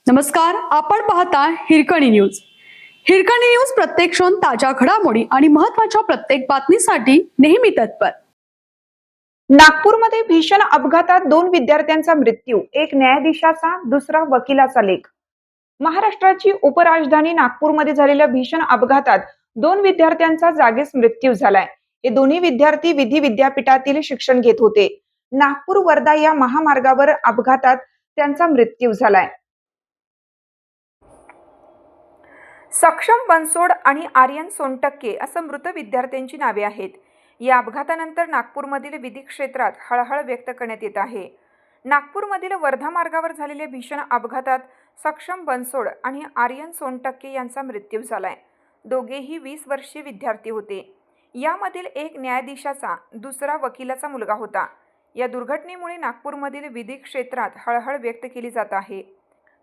नमस्कार, आपण पाहता हिरकणी न्यूज. हिरकणी न्यूज प्रत्येक क्षण ताज्या घडामोडी आणि महत्त्वाच्या प्रत्येक बातमीसाठी नेहमी तत्पर. नागपूरमध्ये भीषण अपघातात 2 विद्यार्थ्यांचा मृत्यू, एक न्यायाधीशाचा दुसरा वकिलाचा लेख. महाराष्ट्राची उपराजधानी नागपूरमध्ये झालेल्या भीषण अपघातात 2 विद्यार्थ्यांचा जागीच मृत्यू झालाय. हे दोन्ही विद्यार्थी विधी विद्यापीठातील शिक्षण घेत होते. नागपूर वर्धा या महामार्गावर अपघातात त्यांचा मृत्यू झालाय. सक्षम बनसोड आणि आर्यन सोनटक्के असं मृत विद्यार्थ्यांची नावे आहेत. या अपघातानंतर नागपूरमधील विधी क्षेत्रात हळहळ व्यक्त करण्यात येत आहे. नागपूरमधील वर्धा मार्गावर झालेल्या भीषण अपघातात सक्षम बनसोड आणि आर्यन सोनटक्के यांचा मृत्यू झालाय. दोघेही 20 वर्षीय विद्यार्थी होते. यामधील एक न्यायाधीशाचा दुसरा वकिलाचा मुलगा होता. या दुर्घटनेमुळे नागपूरमधील विधी क्षेत्रात हळहळ व्यक्त केली जात आहे.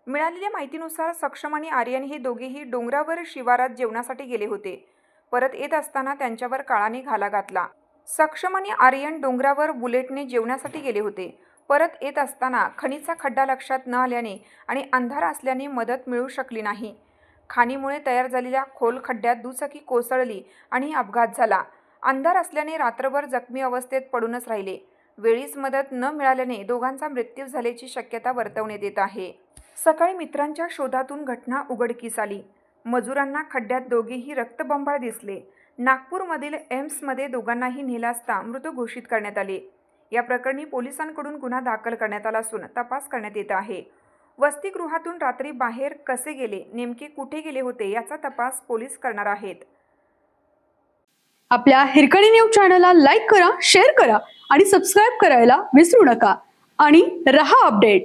मिळालेल्या माहितीनुसार सक्षम आणि आर्यन हे दोघेही डोंगरावर शिवारात जेवणासाठी गेले होते. परत येत असताना त्यांच्यावर काळाने घाला घातला. सक्षम आणि आर्यन डोंगरावर बुलेटने जेवणासाठी गेले होते. परत येत असताना खणीचा खड्डा लक्षात न आल्याने आणि अंधार असल्याने मदत मिळू शकली नाही. खाणीमुळे तयार झालेल्या खोल खड्ड्यात दुचाकी कोसळली आणि अपघात झाला. अंधार असल्याने रात्रभर जखमी अवस्थेत पडूनच राहिले. वेळीच मदत न मिळाल्याने दोघांचा मृत्यू झाल्याची शक्यता वर्तवण्यात येत आहे. सकाळी मित्रांच्या शोधातून घटना उघडकीस आली. मजुरांना खड्ड्यात दोघेही रक्तबंबाळ दिसले. नागपूरमधील एम्समध्ये दोघांनाही नेलं असता मृत घोषित करण्यात आले. या प्रकरणी पोलिसांकडून गुन्हा दाखल करण्यात आला असून तपास करण्यात येत आहे. वसतिगृहातून रात्री बाहेर कसे गेले, नेमके कुठे गेले होते याचा तपास पोलीस करणार आहेत. आपल्या हिरकणी न्यूज चॅनलला लाईक करा, शेअर करा आणि सबस्क्राईब करायला विसरू नका. आणि रहा अपडेट.